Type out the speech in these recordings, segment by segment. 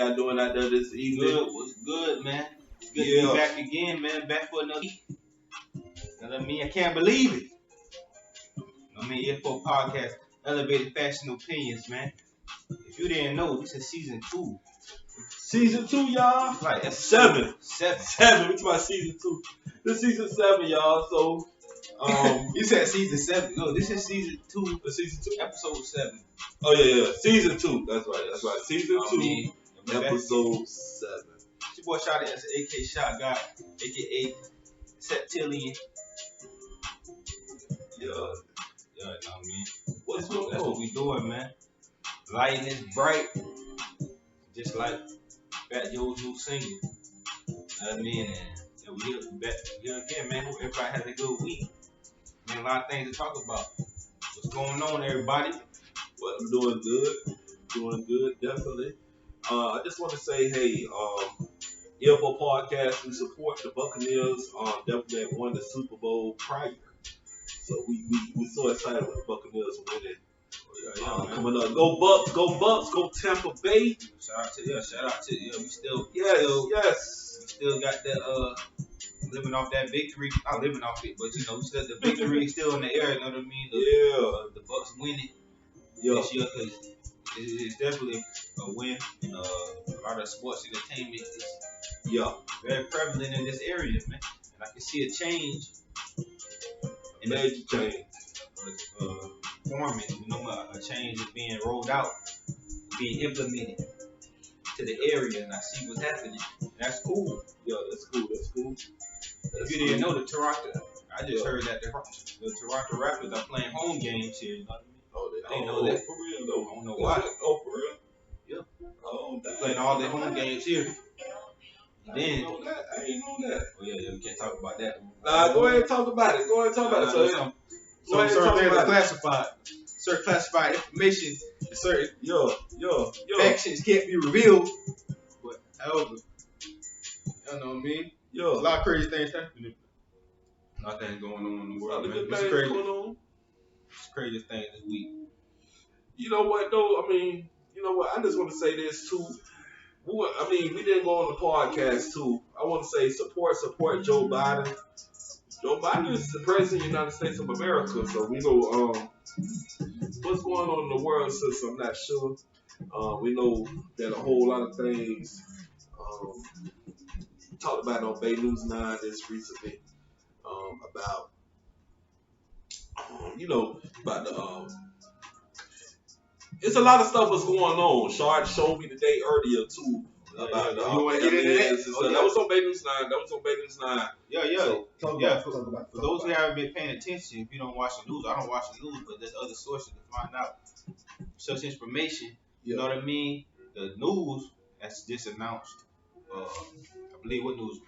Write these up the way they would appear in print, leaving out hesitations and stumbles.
y'all doing out there this evening? Good. What's good, man? It's good to be back again, man. Back for another week. I can't believe it. EFO Podcast, Elevated Fashion Opinions, man. If you didn't know, this is season 2. Season 2, y'all? Right, that's 7. 7. We talking about season 2. This is season 7, y'all. So, you said season 7. No, this is season 2. Season 2? Episode 7. Oh, yeah. Season 2. That's right. Season 2, episode 7. It's your boy Shot as AK Shot God, aka Septillion. Yeah, that's what we doing, man. Lighting is bright, just like Fat Joe's new single. And we're back here again, man. Hope everybody has a good week. Man, a lot of things to talk about. What's going on, everybody? Well, I'm doing good, definitely. I just want to say, hey, EFO Podcast, we support the Buccaneers. Definitely won the Super Bowl prior. So we're so excited with the Buccaneers winning. Coming up, go Bucks, go Tampa Bay. Shout out to we still got that living off that victory. Not living off it, but we still the victory is still in the air. You know what I mean? The Bucks winning this year because it's definitely a win. And a lot of sports entertainment is very prevalent in this area, man. And I can see a change. Major change. Forming, a change is being rolled out, being implemented to the area, and I see what's happening. That's cool. That's cool. If you didn't know, I just heard that the Toronto Raptors are playing home games here. You know what I mean? I didn't know that. For real though. I don't know why. Oh, for real? Yeah. Oh, they're playing all their home games here. I ain't know that. Oh yeah, we can't talk about that. Nah, go ahead and talk about it. So certain classified information, certain factions can't be revealed. But however, you know what I mean? A lot of crazy things happening. A lot of things going on in the world, man. It's the craziest thing this week. You know what though? I just want to say this too. We didn't go on the podcast too. I want to say support Joe Biden. Joe Biden is the president of the United States of America, so we know what's going on in the world system. I'm not sure. We know that a whole lot of things talked about on Bay News 9 this recently about the it's a lot of stuff was going on. Shard showed me today earlier too. About you want to get into that? That was on Bay News 9. Yeah. For those who haven't been paying attention, if you don't watch the news, I don't watch the news, but there's other sources to find out such information. You know what I mean? The news has just announced. I believe what news?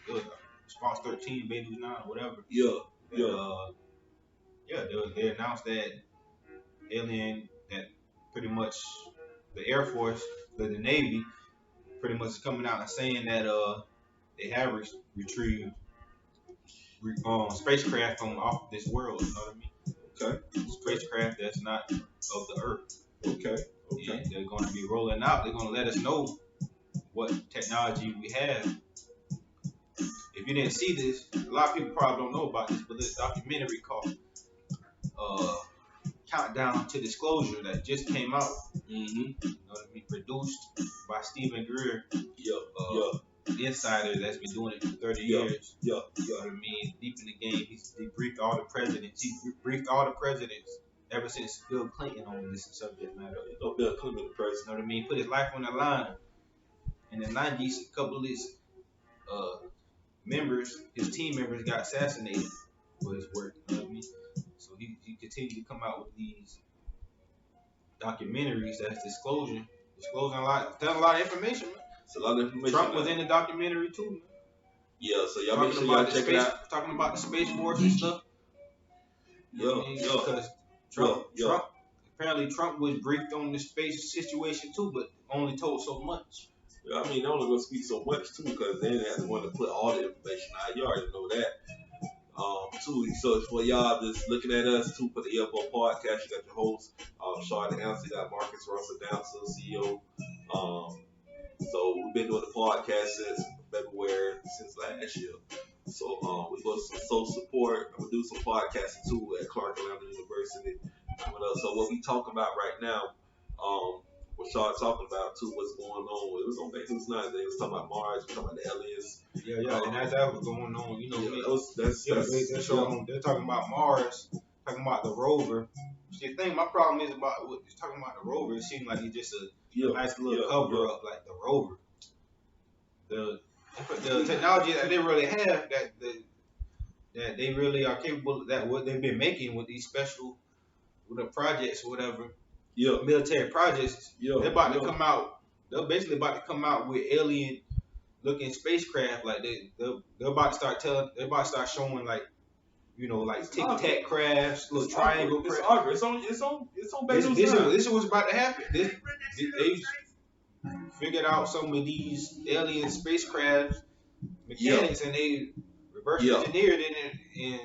Response 13, Bay News 9, or whatever. They announced that alien that pretty much the Air Force, the Navy, pretty much is coming out and saying that they have retrieved spacecraft from off this world. You know what I mean? Okay. Spacecraft that's not of the Earth. Okay. And they're going to be rolling out. They're going to let us know what technology we have. If you didn't see this, a lot of people probably don't know about this, but there's a documentary called Countdown to Disclosure that just came out. You know what I mean? Produced by Stephen Greer, insider that's been doing it for 30 years. You know what I mean? Deep in the game, he briefed all the presidents. He briefed all the presidents ever since Bill Clinton on this subject matter. Bill Clinton, the president. You know what I mean? Put his life on the line. In the 90s, a couple of his team members got assassinated for his work. You know what I mean? So he continued to come out with these documentaries that's disclosing telling a lot of information, man. It's a lot of information. Trump was in the documentary too, man. Yeah, so y'all make sure y'all check it out. Talking about the Space Force and stuff. Because Trump was briefed on the space situation too, but only told so much. Yeah, they're only gonna speak so much too, because they didn't have to want to put all the information out. You already know that. So for y'all just looking at us too for the EFO Podcast, you got your host, Shard and Answer, you got Marcus Russell Downson, CEO. So We've been doing the podcast since February, since last year. So we're going to show support. I'm going to do some podcasting too at Clark Atlanta University. So what we talk about right now, what Sean talking about too, what's going on. It was on Big News 9. They was talking about Mars, we talking about the aliens. And that's that was going on. You know, they're talking about Mars, talking about the rover. See, the thing, my problem is about what they're talking about the rover. It seems like it's just a nice little cover up, like the rover. The technology that they really have, that they really are capable of, that what they've been making with these special with the projects or whatever, military projects, they're about to come out. They're basically about to come out with alien looking spacecraft. Like they're about to start they're about to start showing like, you know, like tic tac crafts, little triangle crafts. It's on Big News 9. This is what's about to happen. They figured out some of these alien spacecraft mechanics, and they reverse engineered it, and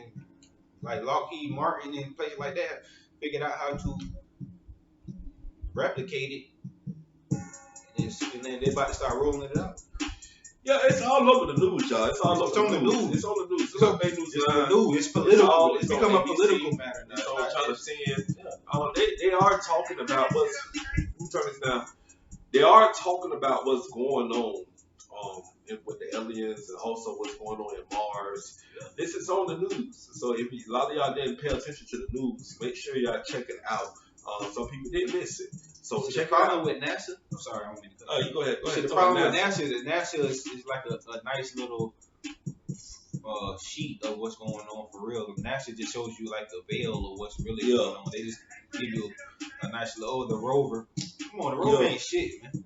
like Lockheed Martin and places like that figured out how to replicate it, and then they're about to start rolling it out. Yeah, it's all over the news, y'all. It's all over the news. It's on the news. It's on Big News 9. It's political. It's become a political matter now. So I'm trying to say, they are talking about what's. Let me turn this down. They are talking about what's going on with the aliens, and also what's going on in Mars. This is on the news. So if a lot of y'all didn't pay attention to the news, make sure y'all check it out. Some people did miss it. So check it out with NASA. I'm sorry, I don't mean to cut. You go ahead. So the problem with NASA is that NASA is like a nice little sheet of what's going on for real. NASA just shows you like the veil of what's really going on. They just give you a nice little, the rover. Come on, the rover ain't shit, man.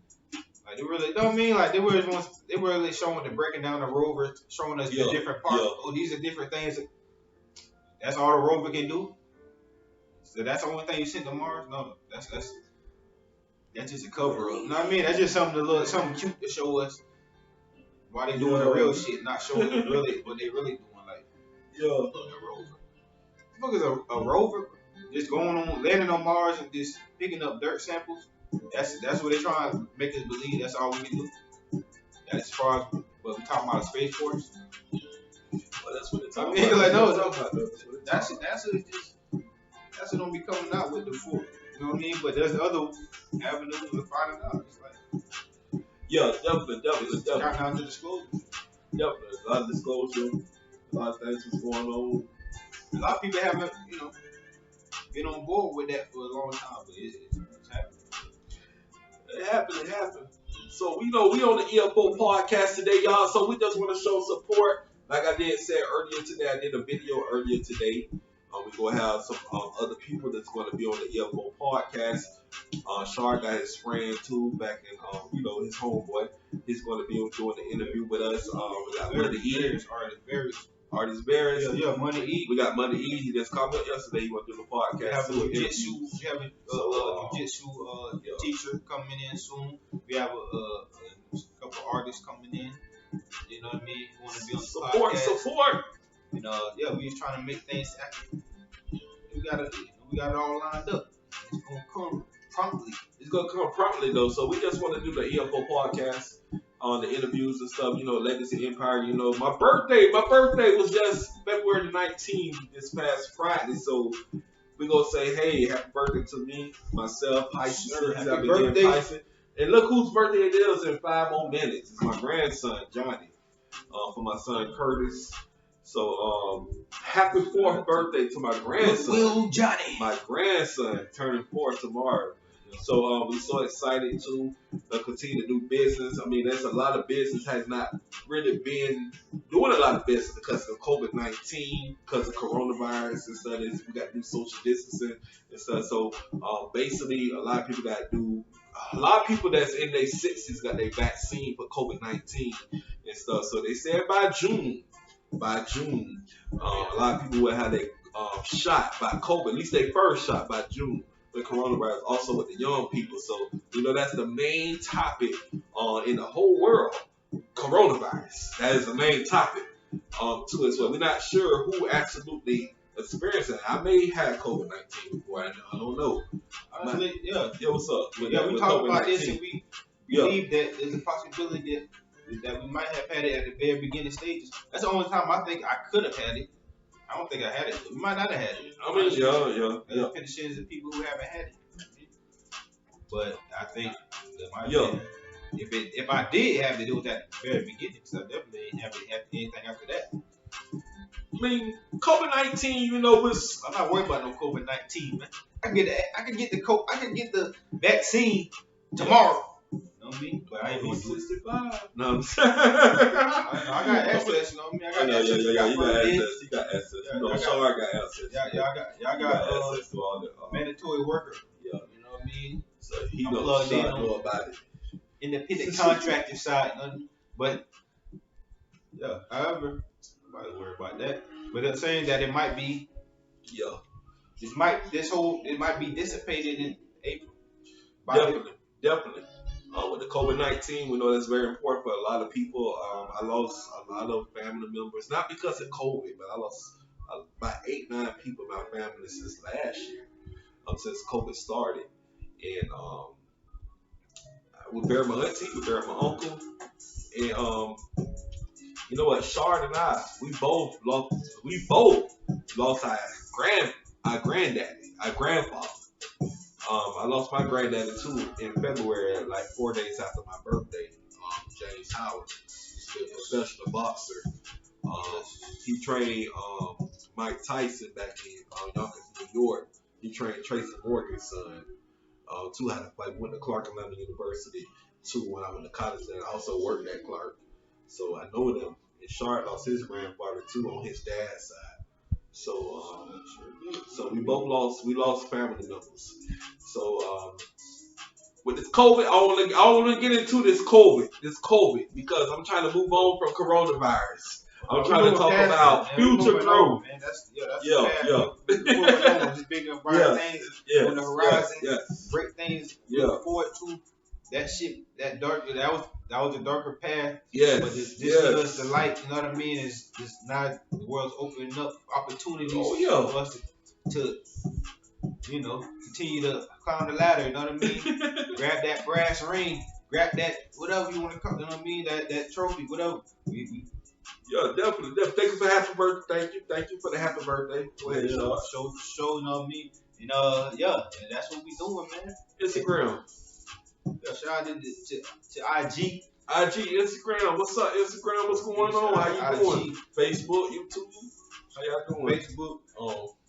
Like they really don't mean like they were really showing the breaking down the rover, showing us the different parts. Oh, these are different things. That's all the rover can do. So that's the only thing you sent to Mars? No, that's just a cover up. You know what I mean? That's just something cute to show us why they doing the real shit, not showing really what they really doing. Like, a rover. What is a rover? Just going on, landing on Mars and just picking up dirt samples. That's what they trying to make us believe. That's all we can do. As far as what we talking about, Space Force. Well, that's what they're talking about. Like, no, that's what don't be coming out with the full. You know what I mean? But there's other avenues to find it out. It's like, definitely. Trying not to disclose. Definitely, a lot of disclosure, a lot of things was going on. A lot of people haven't, been on board with that for a long time, but it's happening. It happened. So we on the EFO Podcast today, y'all. So we just want to show support. Like I did say earlier today, I did a video earlier today. We're going to have some other people that's going to be on the EFO Podcast. Shar got his friend too back in, his homeboy. He's going to be doing the interview with us. We got Artist Barris. Yeah, Money E. We got Money E. He just called up yesterday. He went through the podcast. We have a jiu-jitsu teacher coming in soon. We have a couple artists coming in. You know what I mean? Who want to be on the podcast. Support. And we just trying to make things happen. We got it all lined up. It's gonna come promptly. It's gonna come promptly though. So we just want to do the EFO Podcast on the interviews and stuff. Legacy Empire. My birthday was just February the 19th this past Friday. So we gonna say, hey, happy birthday to me, myself, Pisces. Happy birthday. And look whose birthday it is in 5 more minutes. It's my grandson, Johnny. For my son, Curtis. So, happy 4th birthday to my grandson. Will Johnny. My grandson turning 4 tomorrow. So, we're so excited to continue to do business. I mean, there's a lot of business has not really been doing a lot of business because of COVID-19, because of coronavirus and stuff. We got to do social distancing and stuff. So, basically, a lot of people that's in their 60s got their vaccine for COVID-19 and stuff. So, they said by June, a lot of people will have their shot by COVID, at least their first shot by June with coronavirus, also with the young people. So, that's the main topic in the whole world, coronavirus. That is the main topic to it. So, we're not sure who absolutely experienced it. I may have COVID-19 before. I don't know. Honestly, what's up? We talked about this and we believe that there's a possibility that we might have had it at the very beginning stages. That's the only time I think I could have had it. I don't think I had it. We might not have had it. I mean, yeah. Percentages of people who haven't had it. But I think that might be. If I did have it, it was at the very beginning. So I definitely ain't have anything after that. I mean, COVID-19, you know, was. I'm not worried about no COVID-19, man. I can get the vaccine tomorrow. You know what I mean? But I ain't gonna do it. 65. No, I'm saying. I got access. You know what I mean? I got access. You got access. You know, Shar got access. Y'all got access to all the mandatory worker. Yeah. You know what I mean? So he knows about it. Independent contractor side, but yeah. However, nobody worry about that. But I'm saying that it might be. Yeah. It might be dissipated in April. Definitely. With the COVID-19, we know that's very important for a lot of people. I lost a lot of family members, not because of COVID, but I lost about 8-9 people in my family since last year, since COVID started. And we buried my auntie, we buried my uncle, and you know what? Shard and I, we both lost our granddaddy, our grandfather. I lost my granddaddy too in February, like 4 days after my birthday. James Howard, he's a professional boxer. He trained Mike Tyson back in Yonkers, New York. He trained Tracy Morgan's son. Two had to fight. Went to Clark Atlanta University. Two when I went to college there. I also worked at Clark, so I know them. And Shard lost his grandfather too on his dad's side. So we lost family members. So with this COVID, I want to get into this COVID because I'm trying to move on from coronavirus. I'm trying to talk about future growth. Man. That's just bigger and brighter things on the horizon. Great things look forward to. That shit, that was a darker path. Yes. But this is the light. You know what I mean? It's now the world's opening up opportunities for us to continue to climb the ladder. You know what I mean? Grab that brass ring. Grab that whatever you want to call. You know what I mean? That trophy, whatever. Yeah, definitely. Thank you for the happy birthday. Thank you for the happy birthday. Go ahead, show, you know what I mean? And that's what we doing, man. Instagram. Yeah, shout out to IG. Instagram. What's up, Instagram? What's going on? How you doing? Facebook, YouTube. How y'all doing? Facebook.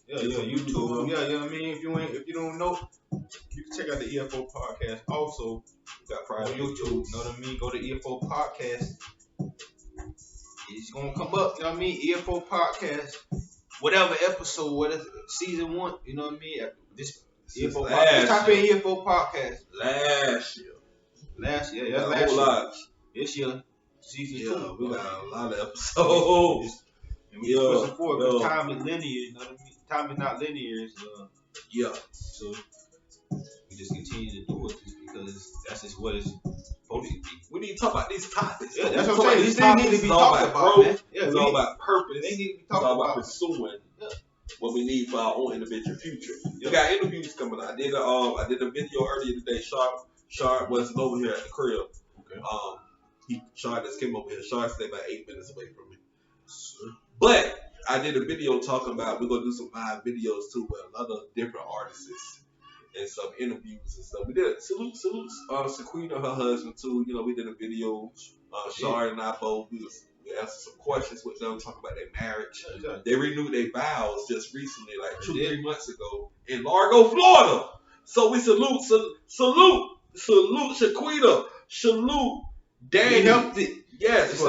YouTube. Yeah, you know what I mean? If you don't know, you can check out the EFO Podcast. Also, got private YouTube. You know what I mean? Go to EFO Podcast. It's gonna come up, you know what I mean? EFO Podcast, whatever episode, whatever season 1, you know what I mean? This EFO Podcast. Type in EFO Podcast. Last year, last year. This year, season 2. We got a lot of episodes. And we pushing forward because time is linear, you know what I mean? Time is not linear. So we just continue to do it just because that's just what it's supposed to be. We need to talk about these topics. Yeah, that's what I'm saying. These things need to be talked about, man. Yeah, it's all about purpose. They need to be talked about. It's all about pursuing what we need for our own individual future. We got interviews coming out. I did a video earlier today. Shard wasn't over here at the crib. Okay. Shard just came over here. Shard stayed about 8 minutes away from me. But I did a video talking about we're gonna do some live videos too with a lot of different artists and some interviews and stuff. We did salutes Sequita, her husband too. You know, we did a video. Shard and I both we asked some questions with them, talking about their marriage. They renewed their vows just recently, like 2-3 months ago in Largo, Florida. So we salute Shaquita, salute Danny. We helped it. Yes, it's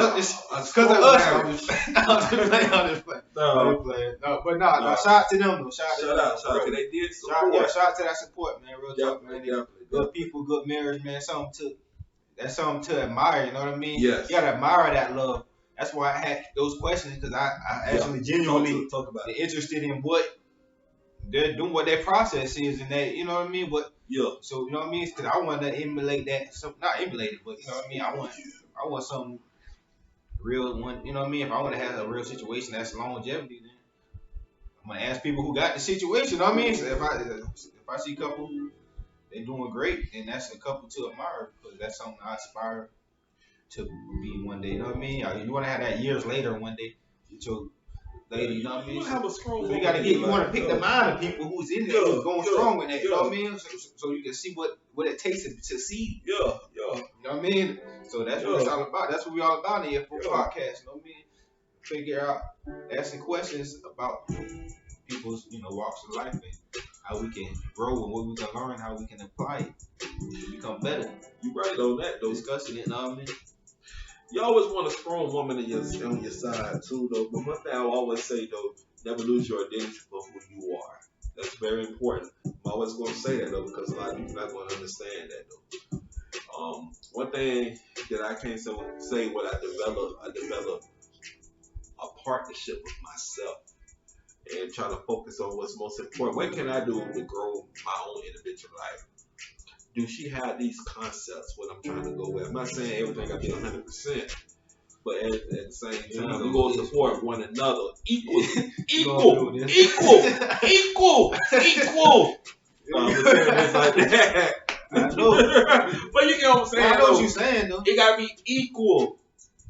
because of us. I'm just playing. No, but shout out to them though. Shout out. They did support. Shout out to that support, man. Real talk, man. Definitely. Good people, good marriage, man. That's something to admire. You know what I mean? Yes. You gotta admire that love. That's why I had those questions because I actually genuinely talk about interested in what they're doing, what their process is, and they, you know what I mean. So you know what I mean? Because I want to emulate that. So not emulate it, but you know what I mean. I want something real. You know what I mean? If I want to have a real situation that's longevity, then I'm gonna ask people who got the situation. You know what I mean? So if I see a couple they doing great, and that's a couple to admire because that's something I aspire to be one day. You know what I mean? You want to have that years later one day with your lady. You know what I mean? You have a strong. So you got to get. You want to pick the mind of people who's in there, who's going strong in that. You know what I mean? So you can see what it takes to succeed. Yeah. You know what I mean? So that's what it's all about. That's what we all about in the EFO Podcast. You know what I mean? Figure out, asking questions about people's, walks of life and how we can grow and what we can learn, how we can apply it to become better. You right on that though. Discussing it, you know what I mean? You always want a strong woman on your side too though. But one thing I always say though, never lose your identity for who you are. That's very important. I'm always going to say that though because a lot of people not going to understand that though. One thing that I can't say what I developed a partnership with myself and try to focus on what's most important. What can I do to grow my own individual life? Do she have these concepts, what I'm trying to go with? I'm not saying everything got to be 100%, but at the same time, we go support one another equal. It's like that. I know. But you get what I'm saying? I know what you're saying, though. It got to be equal.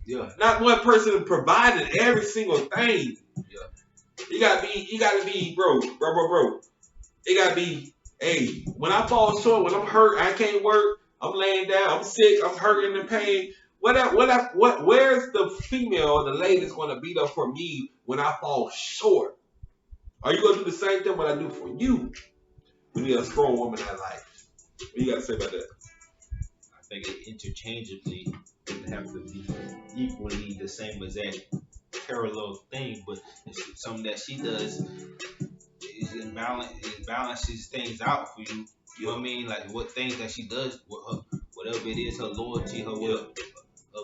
Yeah. Not one person providing every single thing. Yeah. You gotta be, bro. It gotta be, hey, when I fall short, when I'm hurt, I can't work, I'm laying down, I'm sick, I'm hurting in pain. Where's the female or the lady that's gonna be there for me when I fall short? Are you gonna do the same thing what I do for you? We need a strong woman in our life. What you gotta say about that? I think it interchangeably doesn't have to be equally the same as that parallel thing, but it's something that she does is balances things out for you. You know what I mean? Like what things that she does, whatever it is, her loyalty, her way of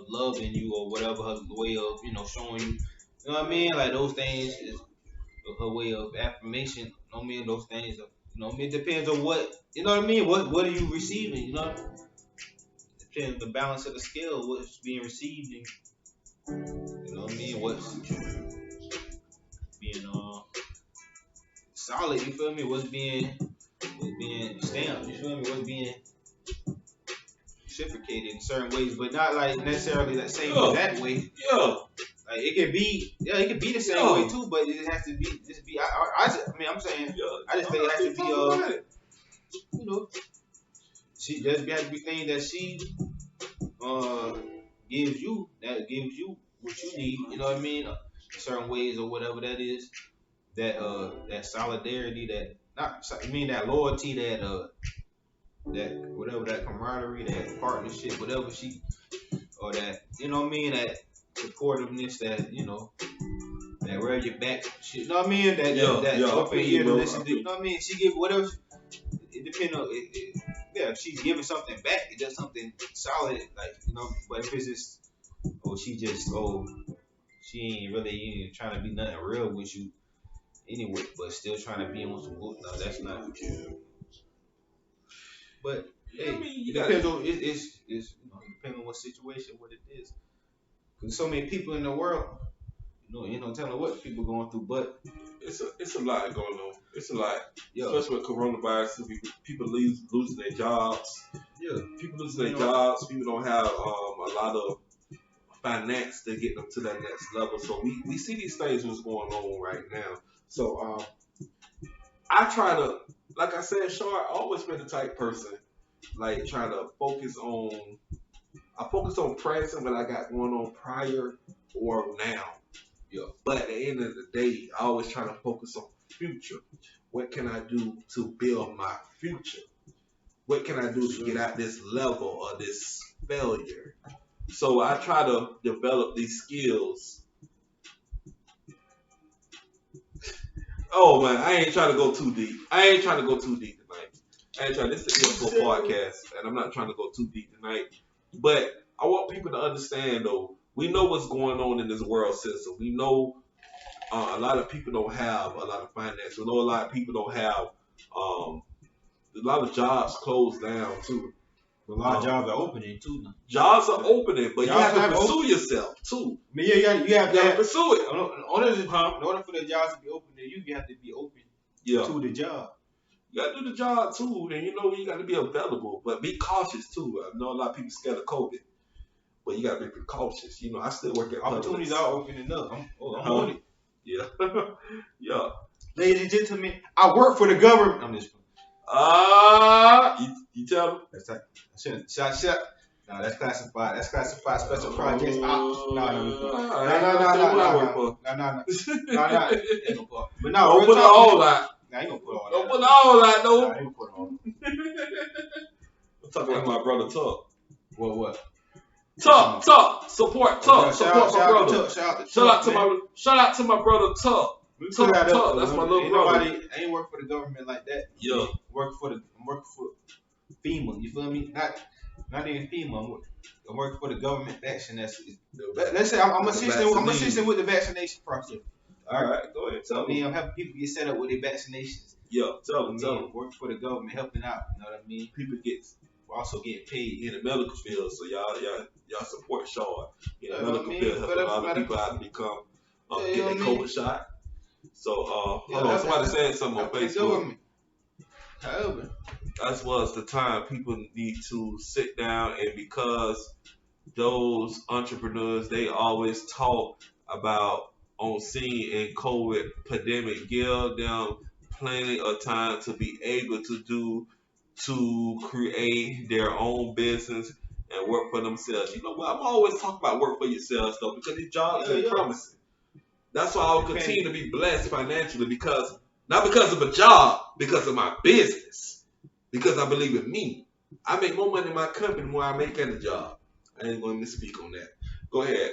loving you, or whatever her way of showing you. You know what I mean? Like those things is her way of affirmation. You know what I mean? Those things. It depends on what. You know what I mean? What are you receiving? You know. Depends on the balance of the scale, what's being received, and you know what I mean, what's being solid, you feel me? What's being stamped, you feel me? What's being reciprocated in certain ways, but not like necessarily that same exact way. Yeah. Like it could be the same way too, but it has to be just be. I'm saying, I just think it has to be she just has to be things that she gives you what you need, you know what I mean? In certain ways or whatever that is. That solidarity, that loyalty, that whatever, that camaraderie, that partnership, whatever or that, you know what I mean, that supportiveness, that, that rub your back shit, you know what I mean? That open ear to listen to, you know what I mean? She give whatever, it depends on it. Yeah, if she's giving something back, it does something solid, like, but if it's just, she ain't really even trying to be nothing real with you anyway, but still trying to be on some book. No, that's not what you do. But hey, it depends on it's depending on what situation, what it is. Because so many people in the world, you know, telling what people going through, but it's a lot going on. It's a lot, especially with coronavirus. People losing their jobs. Yeah, people losing their jobs. People don't have a lot of finance to get them to that next level. So we see these things what's going on right now. So I try to, like I said, Shar, I always been the type person like trying to focus on present, what I got going on prior or now. Yeah. But at the end of the day, I always try to focus on future. What can I do to build my future? What can I do to get out this level or this failure? So I try to develop these skills. Oh man, I ain't trying to go too deep. Tonight. This is the EFO Podcast, and I'm not trying to go too deep tonight. But I want people to understand, though, we know what's going on in this world system. We know a lot of people don't have a lot of finance. We know a lot of people don't have a lot of jobs closed down, too. A lot of jobs are opening, too. Now. Jobs are opening, but you have to pursue yourself, too. I mean, you have to pursue it. In order for the jobs to be open, you have to be open to the job. You gotta do the job too, and you know you gotta be available, but be cautious too. I know a lot of people scared of COVID, but you gotta be precautious. You know, I still work at opportunities are opening up. I'm on it. Yeah, yeah. Ladies and gentlemen, I work for the government. I'm just. You tell them. That's like, shut. No, that's classified. That's classified special projects. No. But no, don't put a whole lot. I ain't gonna put all that. Don't put a whole lot, though. I ain't gonna put all that. I'm talking about my brother Tuck. What? Tuck. Support Tuck. Support my brother. Shout out to my brother Tuck. Tuck. That's my little brother. I ain't work for the government like that. Yeah. I'm working for FEMA. You feel me? Not even FEMA. I'm working for the government faction. Let's say I'm assisting with the vaccination process. All right, go ahead. Tell me. I'm helping people get set up with their vaccinations. Yeah, tell them. Working for the government, helping out. You know what I mean? People also getting paid in the medical field, so y'all support Shaw in the medical field, helping a lot of people out to become get their COVID shot. So hold on, somebody said something on Facebook. However, that was the time people need to sit down, and because those entrepreneurs, they always talk about on scene in COVID pandemic, give them plenty of time to be able to create their own business and work for themselves. You know what? I'm always talking about work for yourselves though, because these jobs are promising. That's why I'll continue to be blessed financially, because not because of a job, because of my business. Because I believe in me. I make more money in my company than what I make at a job. I ain't going to misspeak on that. Go ahead.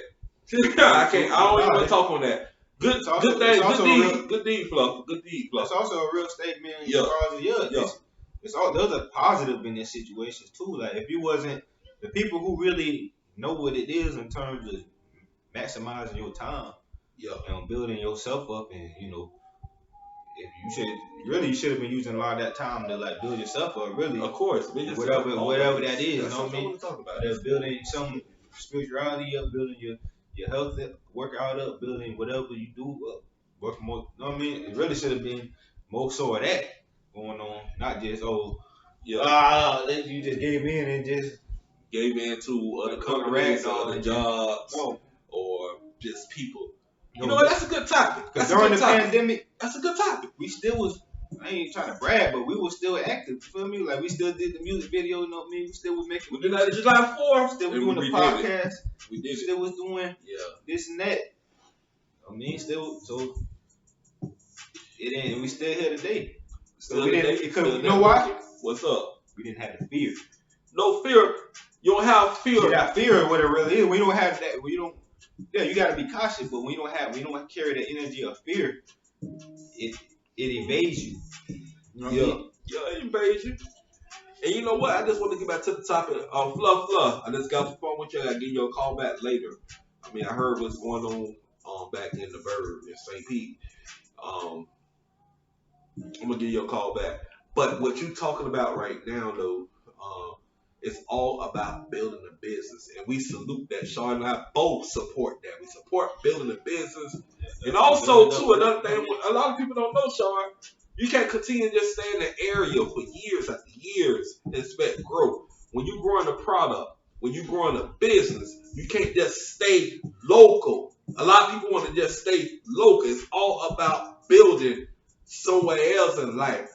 I don't even want to talk on that. Good deed, Fluff. It's also a real statement as far as there's a positive in this situation too. Like if you wasn't the people who really know what it is in terms of maximizing your time, and building yourself up, and you know, if you should have been using a lot of that time to like build yourself up. Really, of course, whatever that is, you know what I mean? That's building some spirituality up, building your health up, work out up, building whatever you do up, work more. You know what I mean? It really should have been more so of that going on, not just you just gave in and just gave in to other companies, other jobs, or just people. You know what? That's a good topic. Because during the pandemic, that's a good topic. We still was. I ain't trying to brag, but we were still active. You feel me? Like we still did the music video. You know what I mean? We still was making. We did that July 4th. Still was doing the podcast. We did. Still was doing this and that. I mean, still so. It ain't. We still here today. So we didn't. You know why? What's up? We didn't have the fear. No fear. You don't have fear. You got fear of what it really is. We don't have that. We don't. Yeah, you gotta be cautious, but when you don't carry the energy of fear, it evades you. You know what I mean? It evades you. And you know what? I just want to get back to the topic of Fluff. I just got the phone with you. I'll give you a call back later. I mean, I heard what's going on back in the Bird in St. Pete. I'm gonna give you a call back. But what you're talking about right now, though, it's all about building a business, and we salute that. Sean and I both support that. We support building a business, and also too another thing. A lot of people don't know, Sean. You can't continue to just stay in the area for years after years and expect growth. When you're growing a product, when you're growing a business, you can't just stay local. A lot of people want to just stay local. It's all about building somewhere else in life.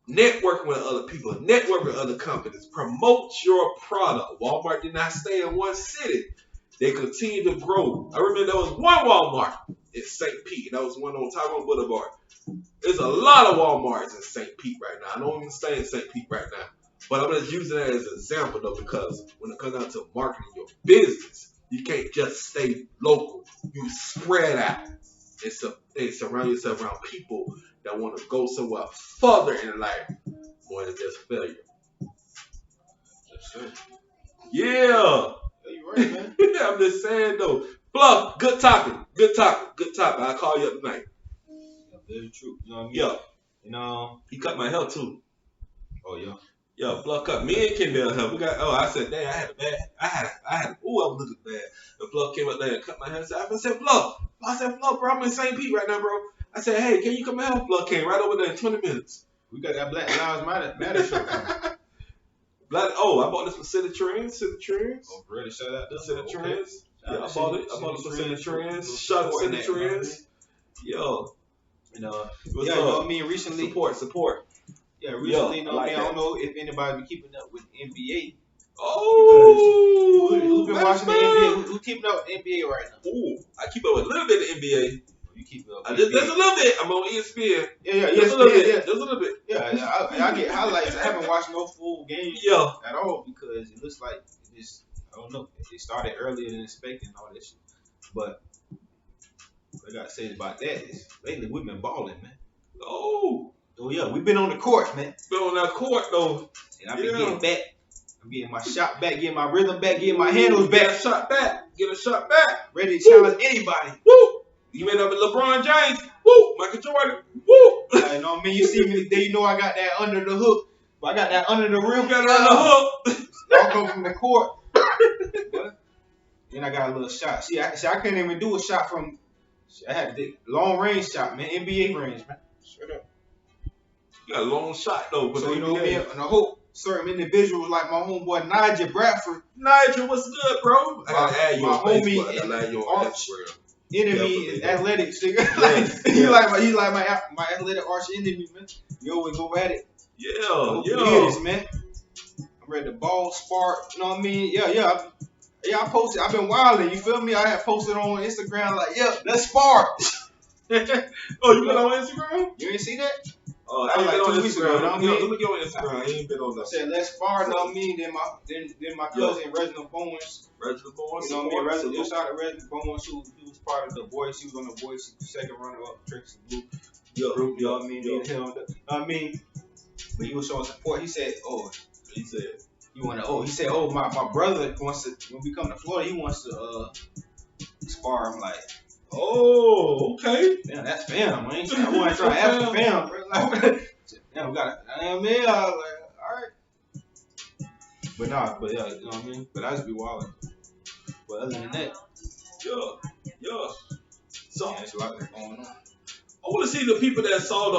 Networking with other people, network with other companies, promote your product. Walmart did not stay in one city. They continue to grow. I remember there was one Walmart in St. Pete. That was one on Tyrone Boulevard. There's a lot of Walmarts in St. Pete right now. I don't even stay in St. Pete right now. But I'm just using that as an example, though, because when it comes down to marketing your business, you can't just stay local. You spread out and surround yourself around people that want to go somewhere further in life more than just failure. That's true. Yeah. You're right, man. I'm just saying, though. Fluff, good topic. I'll call you up tonight. Very true. You know what I mean? Yeah. You know, he cut my hair, too. Oh, yeah. Yeah, Fluff cut me and Kendall hair. I said, dang, I was looking bad. And Fluff came up there and cut my hair. I said, Fluff, bro, I'm in St. Pete right now, bro. I said, hey, can you come out? Fluff came right over there in 20 minutes. We got that Black Lives Matter shirt. I bought this for City Trends. Oh, really? Shout out to City Trends. Yeah, I City bought it for City Trends. Trends. Shout out to City Trends. Yo. You know, What's you up? know what I mean? Recently. Support. Yeah, recently, you know what I mean? that. I don't know if anybody been keeping up with NBA. Oh, who's been watching the NBA? Who's keeping up with the NBA right now? Ooh, I keep up with a little bit of NBA. You keep up. Just a little bit. I'm on ESPN. Yeah, just a little bit. Yeah. Just a little bit. Yeah, I get highlights. I haven't watched no full game at all because it looks like it just, I don't know. It started earlier than expected and all that shit. But what I gotta say about that is lately we've been balling, man. Oh yeah, we've been on the court, man. Been on that court though. And I've been getting back. I'm getting my shot back, getting my rhythm back, getting my handles back. Get a shot back. Ready to challenge anybody. Woo! You end up with LeBron James. Woo! Michael Jordan. Woo! You know what I mean? You see me today, you know I got that under the hook. But I got that under the rim. You got it on the hook. Y'all come from the court. Then I got a little shot. See, I couldn't even do a shot from. I had a long range shot, man. NBA range, man. Straight up. You got a long shot though. So you know what I mean? And I hope certain individuals like my homeboy Nigel Bradford. Nigel, what's good, bro? I gotta add you my on homie Facebook. I gotta add you on Instagram. Enemy in athletics, nigga. He like my athletic arch enemy, man. You always go at it. Yeah. This, man. I'm ready to ball, spark. You know what I mean? Yeah. I posted. I've been wilding. You feel me? I had posted on Instagram like, let's spark. Oh, you been on Instagram? You ain't see that? Oh, I ain't been on Instagram. Let me go on Instagram. I ain't been on that. I said, let's spar, know what I mean? Then my cousin, Reginald Bowens. You know what I mean? Shout out to Reginald Bowens, who was part of the Voice. He was on the Voice, second runner up, Tricks and Blue. Group, you know what I mean? You know what I mean? But he was showing support. He said, my brother wants to, when we come to Florida, he wants to spar. I'm like, oh, okay. Damn, that's fam. I want to try to ask the fam, bro. Damn, we got it. I was like, all right. But yeah, you know what I mean? But I just be wilding. But other than that, yeah. So there's a lot that's going on. I want to see the people that saw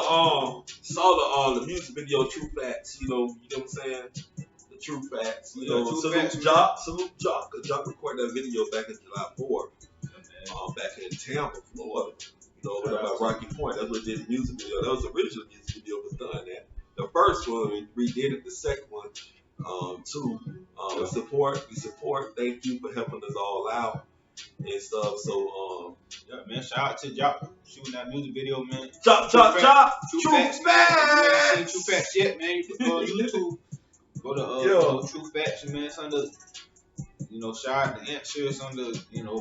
the music video True Facts. You know what I'm saying? The True Facts. Salute Jock. Jock recorded that video back in July 4th. Back in Tampa, Florida. What about Rocky Point? That's what did the music video. That was the original music video was done at. The first one, we redid it. The second one, support. Thank you for helping us all out and stuff. So, man, shout out to Jock shooting that music video, man. Jock. True Facts. Man. You ain't seen True Facts yet, man. You can go on YouTube. Go to True Facts, man. It's under, shout out to Answers under,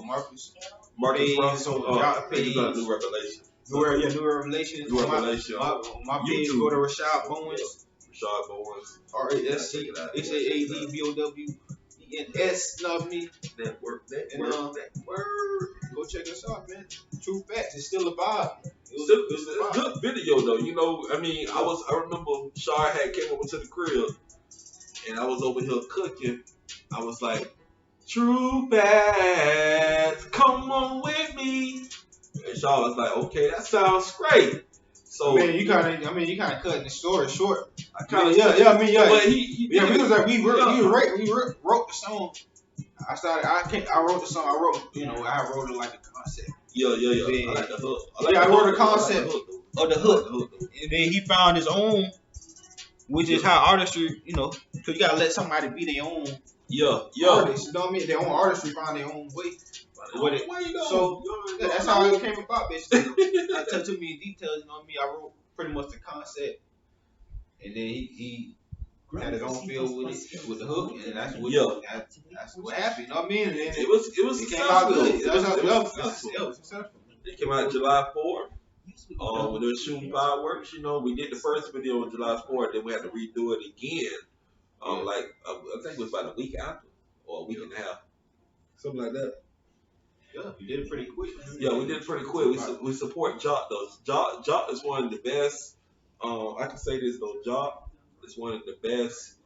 Marcus Russell. Page on New Revelation. New Revelation. My page go to Rashad Bowens. RASC. HAADBOWENS. Love me. Network. Go check us out, man. True Facts. It's still a vibe. It's a good video though. I remember Shar had came over to the crib and I was over here cooking. I was like, True Facts, come on with me. And Shaw was like, okay, that sounds great. So man, you kind of cutting the story short. I kind of But we was like we wrote the song. I wrote the song. I wrote it like a concept. Yeah. I like the hook. I wrote the concept of the hook. And then he found his own, which is how artistry, because you gotta let somebody be their own. Artists, you know what I mean? Their own artistry find their own way. So that's how it came about, basically. Not tell too many details, you know what I mean? I wrote pretty much the concept, and then he had his own feel with the hook, and that's what happened. You know what I mean? And then it came out good. It was successful. It came out July 4th. When they were shooting fireworks, we did the first video on July 4th, then we had to redo it again. I think it was about a week after, or a week and a half, something like that. Yeah, we did it pretty quick. Yeah, we did it pretty quick. We support Jock though. Jock is one of the best. I can say this though. Jock is one of the best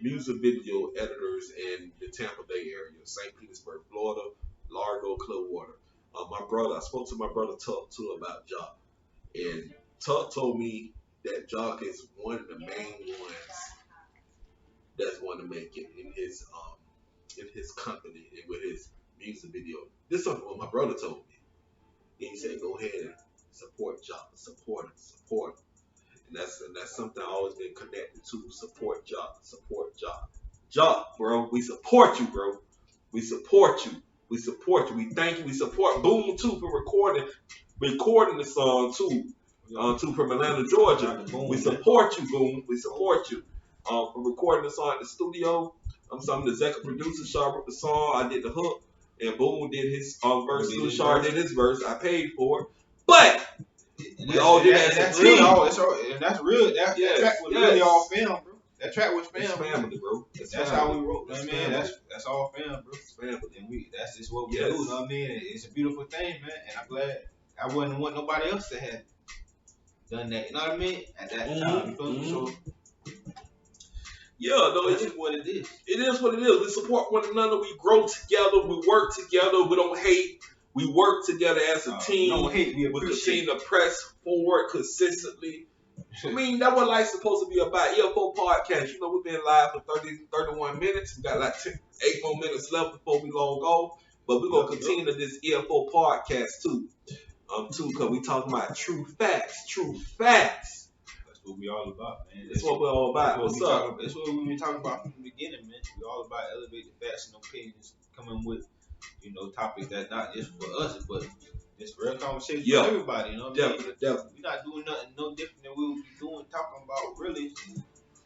music video editors in the Tampa Bay area, St. Petersburg, Florida, Largo, Clearwater. I spoke to my brother too about Jock, and Tuck told me that Jock is one of the main ones that's want to make it in his company and with his music video. This is something what my brother told me. And he said, go ahead and support Jock, support him. And that's something I always been connected to. Support Jock. Jock, bro, we support you, bro. We support you. We thank you. We support Boom too for recording the song too. From Atlanta, Georgia. We support you, Boom. We support you. For recording the song at the studio. I'm some of the executive producers. Shaw wrote the song. I did the hook, and Boom did his verse. Shaw did his verse. I paid for it, but we all did that. That's real. And that's real. That track was really all film, bro. That track was family, bro. That's how we wrote. I mean, that's all film, bro. Family. And that's just what we do. You know what I mean? It's a beautiful thing, man. And I'm glad I wouldn't want nobody else to have done that. You know what I mean? At that time, so. Yeah, no, it is what it is. It is what it is. We support one another. We grow together. We work together. We don't hate. We work together as a team. We don't hate. We continue to press forward consistently. I mean, that's what life's supposed to be about. EFO Podcast. You know, we've been live for 31 minutes. We got like 8 more minutes left before we long go. But we're going to continue to this EFO Podcast too. Because we talking about true facts. That's what we all about, man. That's what we're all about. What's up? That's what we've been talking about from the beginning, man. We're all about elevating facts and opinions, coming with, topics that not just for us, but it's real conversation for everybody. You know what I mean? Definitely. We're not doing nothing no different than we would be doing, talking about really.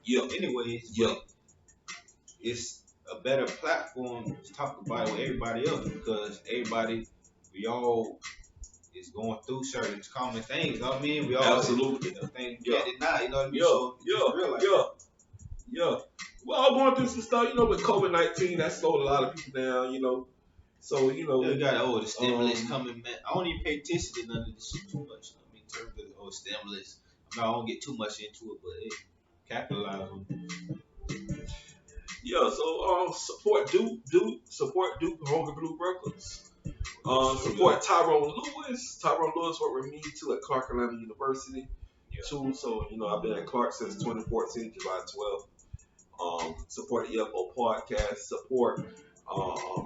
Yeah. Anyways, it's a better platform to talk about it with everybody else because we all is going through certain common things. You know what I mean? We all absolutely things we can't deny. You know what I mean? So We're all going through some stuff. With COVID-19, that slowed a lot of people down. So we got the stimulus coming, man. I don't even pay attention to none of this shit too much. I mean, in terms of the stimulus, I don't get too much into it, but it capitalize on it. Yeah, so support Duke, support Duke Hunger Blue Records. Support Tyrone Lewis. Tyrone Lewis worked with me too at Clark Atlanta University too. So I've been at Clark since 2014, July 12th. Support the EFO Podcast. Support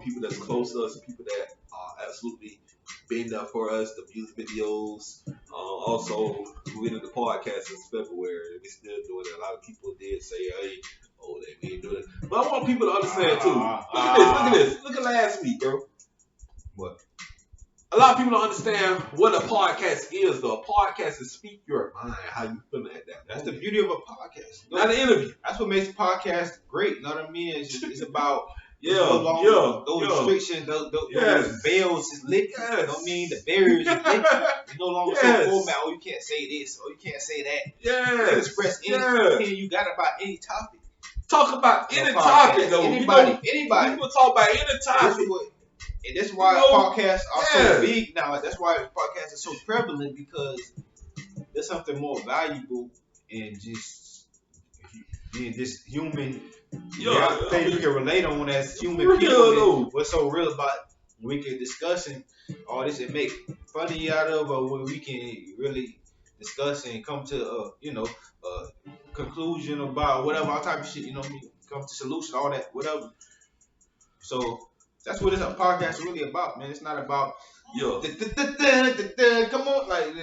people that's close to us, people that absolutely been there for us. The music videos. Also, we went into the podcast since February. We still doing it. A lot of people did say, "Hey, they been doing it," but I want people to understand too. Look at this. Look at last week, bro. What? A lot of people don't understand what a podcast is, though. A podcast is speak your mind, how you feeling at that. That's the beauty of a podcast. Not an interview. That's what makes a podcast great. You know what I mean? It's about those restrictions, those veils is lifted. You know what I mean? The barriers is lifted. It's no longer so format. Oh, you can't say this. Or you can't say that. You can express any opinion you got about any topic. Talk about any topic, though. Anybody. People talk about any topic. And that's why podcasts are so big now. That's why podcasts are so prevalent because there's something more valuable in just being just human. Things we can relate on as human people. What's so real about we can discuss and all this and make funny out of, or where we can really discuss and come to a conclusion about whatever all type of shit. You know what I mean? Come to solution, all that, whatever. So. That's what this podcast is really about, man. It's not about come on, like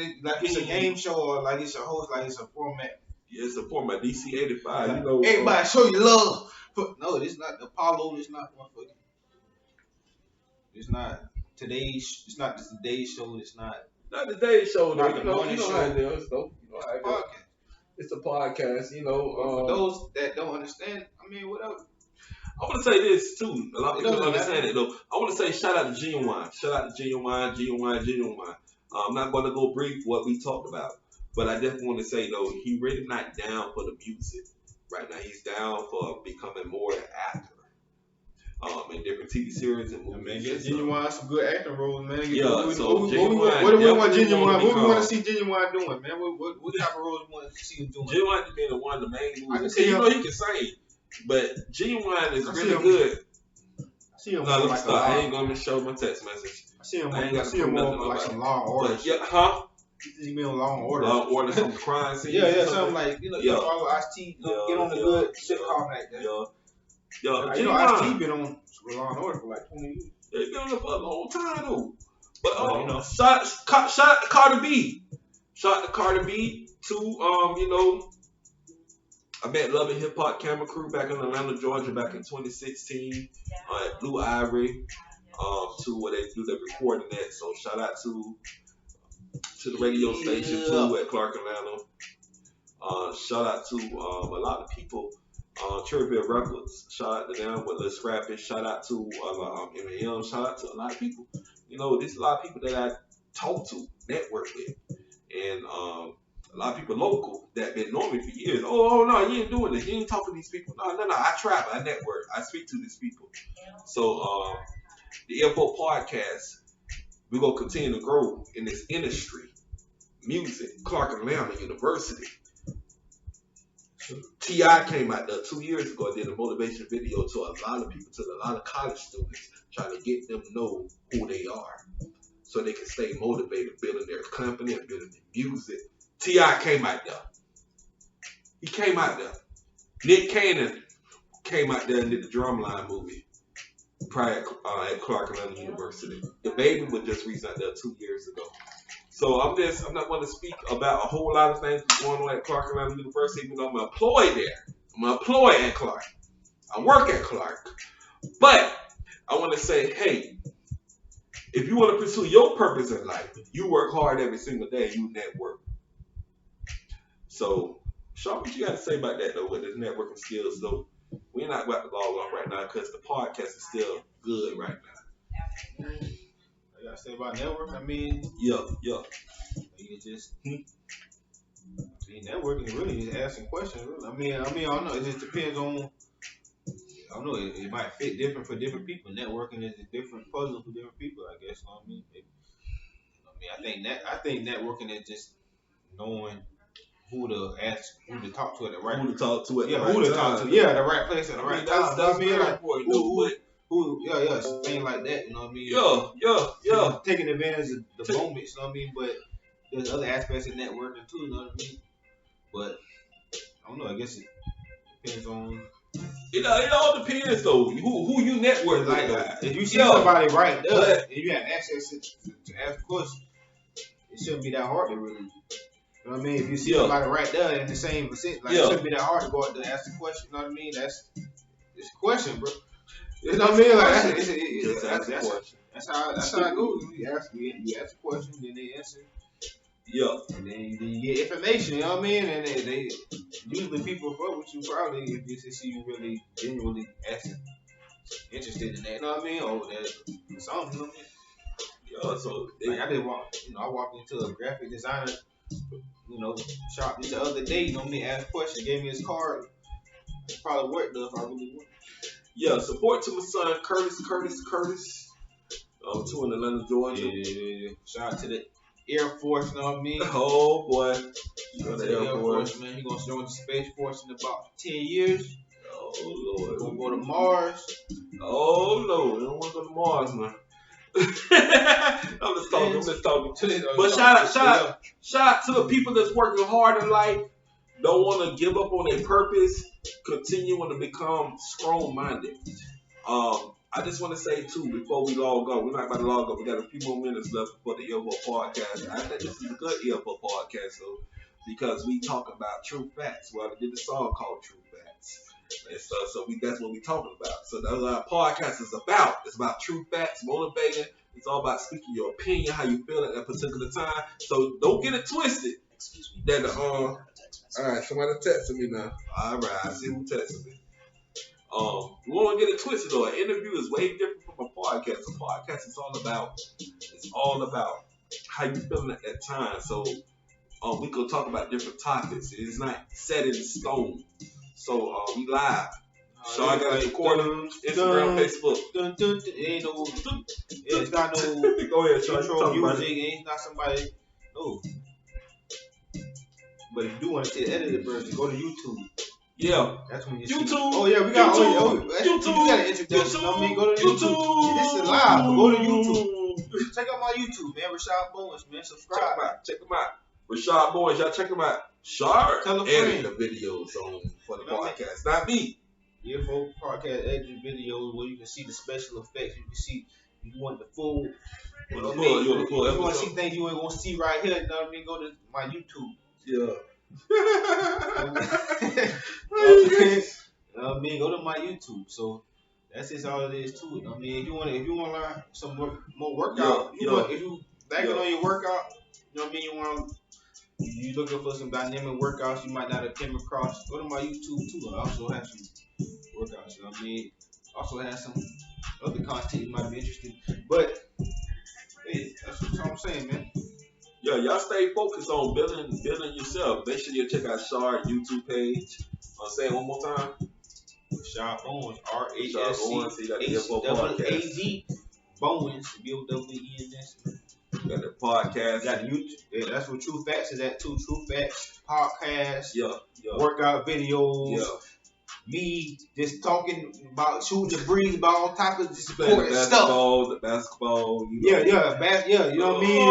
it's a game show or like it's a host, like it's a format. Yeah, it's a format. DC 85. Like, everybody show you love. No, it's not Apollo. It's not motherfucking. It's not today's. It's not the Today Show. It's not the Day Show. Not the morning show. It's a podcast. For those that don't understand, I mean, whatever. I want to say this too. A lot of people don't understand it though. I want to say shout out to Genuine. Genuine. I'm not going to go brief what we talked about, but I definitely want to say though, he really not down for the music right now. He's down for becoming more an actor. In different TV series and movies. Man, get Genuine some good acting roles, man. What do we want Genuine? What we want to see Genuine doing, man? What type of roles we want to see him doing? Genuine to be in one of the main movies. He can sing. But Genuine is really good. I see him. I ain't gonna show my text message. I see him more like some Law and Order. Huh? You mean Law and Order? Order some crime scene. Yeah, something like follow Ice-T, get on the good sitcom like that. Ice-T been on Law and Order for like 20 years. They've been on it for a long time though. But shout out to Cardi B. Shout out to Cardi B to I met Love and Hip Hop Camera Crew back in Atlanta, Georgia, back in 2016 at Blue Ivory, to where they do the recording at. So shout out to the radio station too at Clark, Atlanta. Shout out to a lot of people. Trivia Records, shout out to them with Lil Scrappy. Shout out to M&M. Shout out to a lot of people. There's a lot of people that I talk to, network with, and a lot of people local that been knowing me for years. Oh no, you ain't doing this. You ain't talking to these people. No. I travel. I network. I speak to these people. So the EFO Podcast, we're gonna continue to grow in this industry, music. Clark Atlanta University. T.I. came out there 2 years ago and did a motivation video to a lot of people, to a lot of college students, trying to get them to know who they are so they can stay motivated, building their company and building their music. T.I. came out there. He came out there. Nick Cannon came out there and did the Drumline movie prior at Clark Atlanta University. The Baby was just recently out there 2 years ago. So I'm not going to speak about a whole lot of things going on at Clark Atlanta University, even though I'm employed there. I'm employed at Clark. I work at Clark. But I want to say, hey, if you want to pursue your purpose in life, you work hard every single day, you network. So, Sean, what you got to say about that, though, with this networking skills, though? We're not about to log off right now because the podcast is still good right now. I got to say about networking, I mean, yeah. You just, networking is really just asking questions, really. I mean, I don't know, it just depends on, I don't know, it might fit different for different people. Networking is a different puzzle for different people, I guess. You know what I mean? I think networking is just knowing who to ask, who to talk to at the right time. Who to talk to at the right time. Who to talk to, the right place at the right time. That's very important. Things like that, you know what I mean? Yeah. Taking advantage of the moments, you know what I mean? But there's other aspects of networking too, you know what I mean? But I don't know, I guess it depends on. It all depends though. Who you network like that. If you see somebody right there and you have access to ask questions, it shouldn't be that hard to really. You know what I mean? If you see somebody right there in the same vicinity, it shouldn't be that hard to go out there and ask the question. You know what I mean? It's a question, bro. You know what I mean? Like that's how it goes. You ask a question, then they answer. Yeah. And then you get information, you know what I mean? And they usually people fuck with you probably if they see you really genuinely interested in that, you know what I mean? Or that something, you know what I mean? Yeah, so I walked into a graphic designer, shop the other day, you know what I mean? Asked a question, gave me his card. It probably worked though if I really wanted. Yeah, support to my son Curtis. Two in Atlanta, Georgia. Yeah. Shout out to the Air Force, you know what I mean? Oh boy. You know the Air Force, man. He gonna join the Space Force in about 10 years. Oh Lord. Gonna go to Mars. Oh no, they don't want to go to Mars, man. I'm just talking. But shout out to the people that's working hard in life, don't want to give up on their purpose, continuing to become strong-minded. I just want to say too, before we log on, we're not about to log on. We got a few more minutes left for the EFO Podcast. I think this is a good EFO Podcast though, because we talk about true facts. Well, I did a song called True Facts. And so that's what we're talking about. So that's what our podcast is about. It's about true facts, motivating. It's all about speaking your opinion, how you feel at that particular time. So don't get it twisted. Excuse me. That all right, somebody texting me now. All right, I see who texting me. We won't get it twisted though. An interview is way different from a podcast. A podcast is all about how you feeling at that time. So we could talk about different topics. It's not set in stone. So we live. So I got a recording Instagram, Facebook. It's not no go ahead, intro music. It's not somebody. No. But if you do want to see the edited version, go to YouTube. Yeah. That's when you YouTube. See. Oh yeah, we got YouTube. YouTube. You got to introduce. I mean, go to YouTube. This is live. But go to YouTube. Check out my YouTube, man. Rashad Bowens, man. Subscribe. Check him out. Rashad Bowens, y'all check him out. Shard Tell a edit friend. the videos for the podcast, not me. EFO Podcast edit videos where you can see the special effects. You can see if you want the full. You want to see things you ain't gonna see right here. You know what I mean? Go to my YouTube. Yeah. I mean, go to my YouTube. So that's just all it is to it. I mean, if you want to learn some more workout, if you lacking on your workout, you know what I mean. You looking for some dynamic workouts you might not have came across. Go to my YouTube too. I also have some workouts. You know what I mean. Also have some other content you might be interested. But hey, that's what I'm saying, man. Yeah, y'all stay focused on building yourself. Make sure you check out Shard YouTube page. I'll say it one more time. Rashad Bowens, RASC Bowens, BOWENS. Got the podcast. Got the YouTube. Yeah, that's what True Facts is at too. True Facts podcast. Yeah. Workout videos. Yeah. Me just talking about shooting the breeze, about all type of important stuff. The basketball. You know. You know what I mean?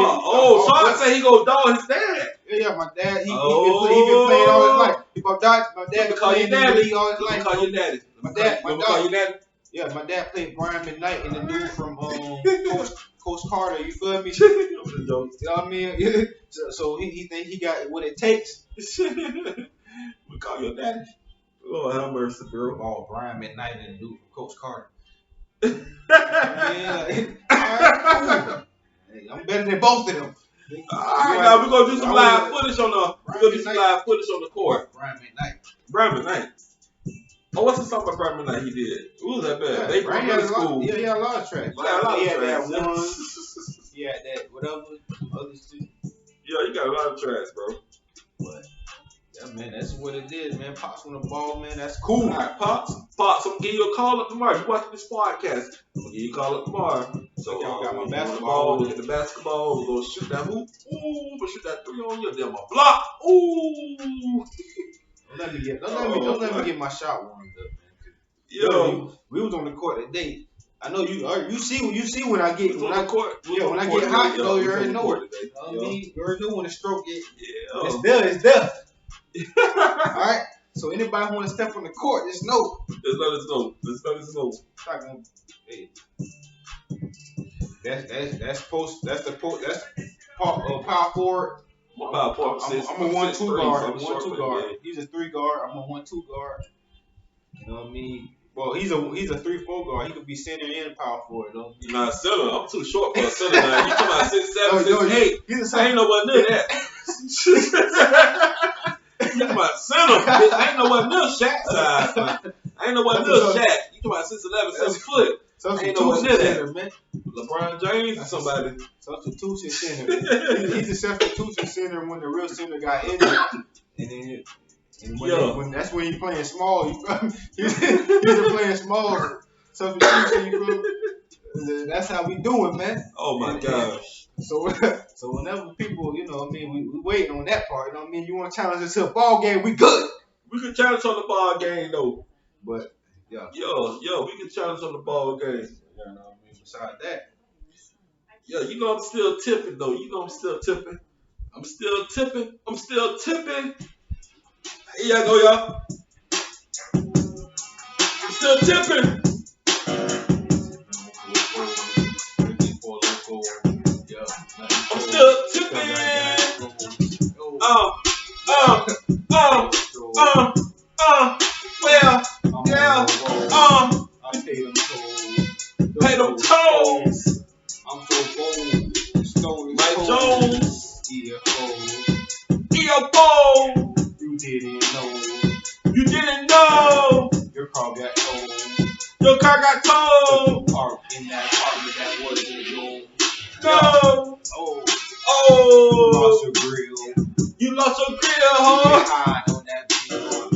Sean said he go dog his dad. Yeah, my dad. He been playing all his life. My dad call you daddy all his life. Call you daddy. My dad. Call you daddy. Yeah, my dad played Brian McKnight and the dude from Coach Carter. You feel me? You know what I mean? So he think he got what it takes. We call your daddy. Lord have mercy, bro. Oh, Brian McKnight and the dude from Coach Carter. Yeah. Right, hey, I'm better than both of them. Alright, now we're gonna do some live footage on the court. Brian McKnight. Oh, what's the song about Brian McKnight he did? Who was that band? They from middle school. Yeah, he had a lot of tracks. He had that one. He had that whatever. Others too. Yeah, he got a lot of tracks, bro. But yeah, man, that's what it is, man. Pops on the ball, man. That's cool. All right, Pops, I'm gonna give you a call up tomorrow. You watching this podcast? I'm gonna give you a call up tomorrow. So y'all got my basketball. Look at the basketball. We're gonna shoot that hoop. Ooh, we're gonna shoot that three on you. Then my block. Ooh. Don't let me get my shot warmed up, man. Yo, we was on the court today. I know you see when I get when I get hot, you already know it. I mean, you already know when the stroke get. Yeah. It's there. Alright. So anybody who wanna step on the court, just know. Just let us know. Hey. That's power forward. I'm a 1-2 guard. He's a 3 guard. I'm a 1-2 guard. You know what I mean? Well, he's a 3-4 guard. He could be center and power forward. Nah, center. I'm too short for a center. Now you talking about 6'7", 6'8". I ain't nowhere near that. You talking about center? I ain't nowhere near Shaq size. Man. I ain't nowhere near Shaq. You talking about 6'11", 7 foot. Ain't nowhere near that, man. LeBron James or somebody. Substitution center. He's a substitution center when the real center got injured. And that's when he's playing small. He's playing small. Substitution, you feel me? That's how we do it, man. Oh my gosh. So whenever people, you know what I mean, we waiting on that part. You know what I mean? You want to challenge us to a ball game, we good. We can challenge on the ball game though. But yeah. Yo, we can challenge on the ball game. You know what I mean? Besides that. Yeah, you know I'm still tipping though. I'm still tipping. Here y'all go, y'all. I'm still tipping. I'm still tipping. Pay them tolls. I'm so bold. Mike Jones. EFO. You didn't know. Your car got towed. Park in that apartment that wasn't yours. No. You lost your grill, huh? Hide on that bill.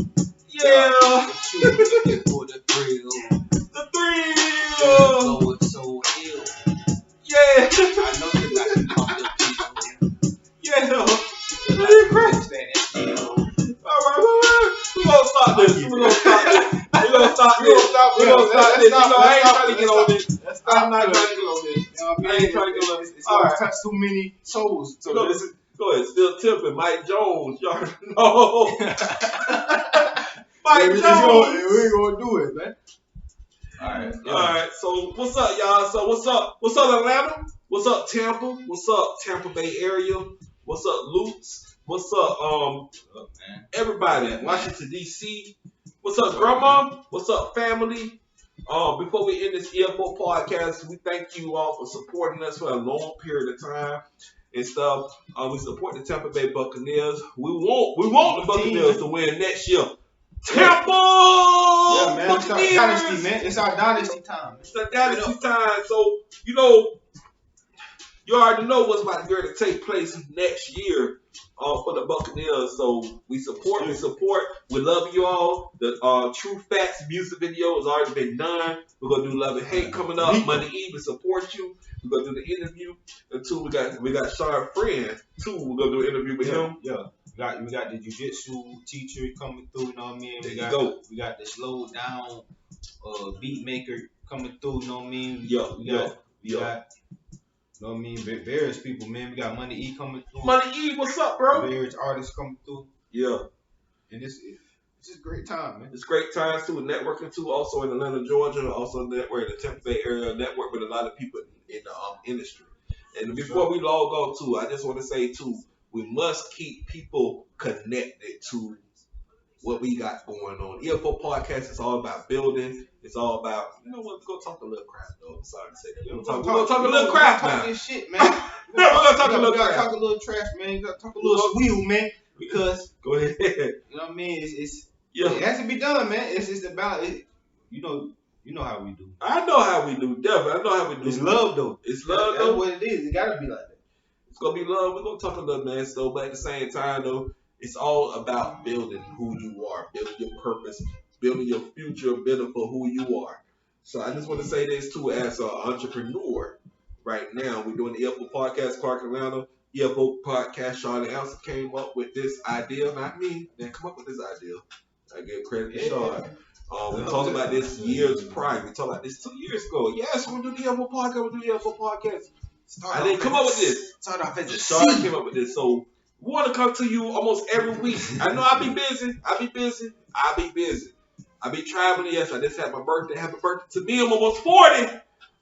Yeah. But you were looking for the thrill. The thrill. So it's so ill. Yeah. I know you got to pump the pill. Yeah. Really crazy. All right. We're going to stop this. We're going to stop this. I ain't trying to get on this. I'm not trying to get on this. ain't trying to get it's gonna touch too many souls. So go ahead, still tipping. Mike Jones, y'all know. Mike Jones. We ain't gonna do it, man. Alright. So what's up, y'all? So what's up, Atlanta? What's up, Tampa? What's up, Tampa Bay area? What's up, Lutz? What's up, everybody? Washington D.C. What's up, Grandma? What's up, family? Before we end this EFO podcast, we thank you all for supporting us for a long period of time and stuff. We support the Tampa Bay Buccaneers. We want the Buccaneers to win next year. Tampa! Yeah, man. Buccaneers! It's our dynasty, man. It's our dynasty time. It's our dynasty time. So, you already know what's about to take place next year for the Buccaneers. So we support. We love you all. The True Facts music video has already been done. We're gonna do Love and Hate coming up Monday Eve to support you. We're gonna do the interview. And two, we got Sean Friend. Two, we're gonna do an interview with him. Yeah. We got the jiu-jitsu teacher coming through, you know what I mean? We got the slow down beat maker coming through, you know what I mean? We got you know what I mean? Various people, man. We got Money E coming through. Money E, what's up, bro? Various artists coming through. Yeah. And it's just a great time, man. It's great times too, networking too. Also in Atlanta, Georgia. Also network in the Tampa Bay area. Network with a lot of people in the industry. And before we log on too, I just want to say too, we must keep people connected to what we got going on. EFO Podcast is all about building. It's all about, you know what, we're going to talk a little crap, though. I'm sorry to say that. We're going to talk a little crap now. Talk this shit, man. We're going to talk a little crap. We got to talk a little trash, man. We got to talk a little squeal, man. Because, go ahead. You know what I mean? It has to be done, man. It's just about it. You know how we do. I know how we do. Definitely. I know how we do. It's love, though. It's love, though. That's what it is. It got to be like that. It's going to be love. We're going to talk a little mess, though. But at the same time, though, it's all about building who you are, building your purpose, building your future, building for who you are. So I just want to say this, too, as an entrepreneur. Right now, we're doing the EFO Podcast, Clark Atlanta. EFO Podcast, Sean Elson came up with this idea. Not me. They come up with this idea. I give credit to Sean. We talked about this years prior. We talked about this 2 years ago. Yes, we'll do the EFO Podcast. We'll do the EFO Podcast. I didn't come up with this. Start off as a Sean came up with this. So we want to come to you almost every week. I know I'll be busy. I be traveling. Yes, I just had my birthday. Happy birthday to me. I'm almost 40.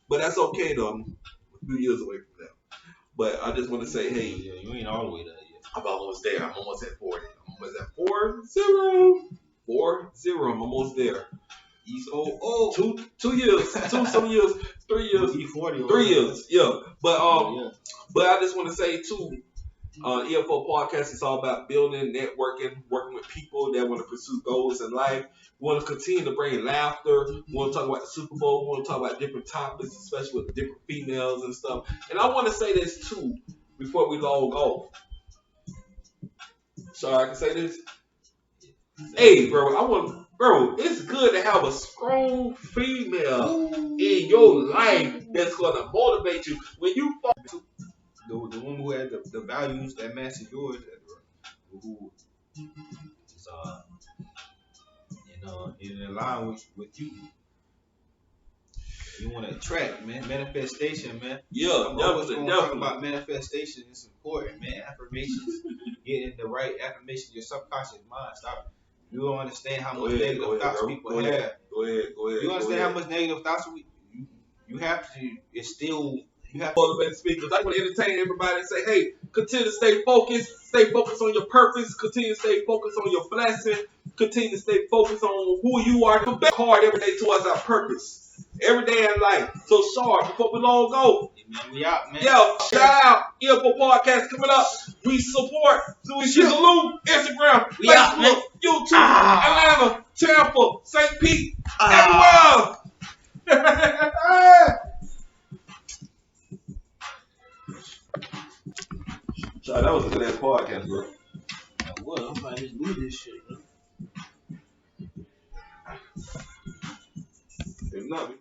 But that's okay, though. I'm a few years away from that. But I just want to say, hey. Yeah, you ain't all the way there yet. I'm almost there. I'm almost at 40. I'm almost at 40. 40. I'm almost there. He's 2 years. 2 years. 3 years. 3 years. Yeah. But I just want to say, too, EFO Podcast is all about building, networking, working with people that want to pursue goals in life. We want to continue to bring laughter. We want to talk about the Super Bowl. We want to talk about different topics, especially with different females and stuff. And I want to say this, too, before we log off. Sorry, I can say this? Hey, bro, it's good to have a strong female in your life that's going to motivate you. When you the one who had the values that match yours, who is in line with you. You want to attract, man. Manifestation, man. Yeah, I'm always going to talk about manifestation. It's important, man. Affirmations. Getting the right affirmation. Your subconscious mind. Stop. You don't understand how much negative thoughts people have. Go ahead. You understand how much negative thoughts you have to instill. You have to motivate speakers. I want to entertain everybody and say, hey, continue to stay focused. Stay focused on your purpose. Continue to stay focused on your blessing. Continue to stay focused on who you are. Come back hard every day towards our purpose. Every day in life. So, Sean, before we long go. We out, man. Yo, shout out. EFO Podcast coming up. We support. We salute. Instagram, Facebook, YouTube, Atlanta, Tampa, St. Pete, everywhere. Sean, that was a good ass podcast, bro. What? I'm trying to just do this shit, bro. If not,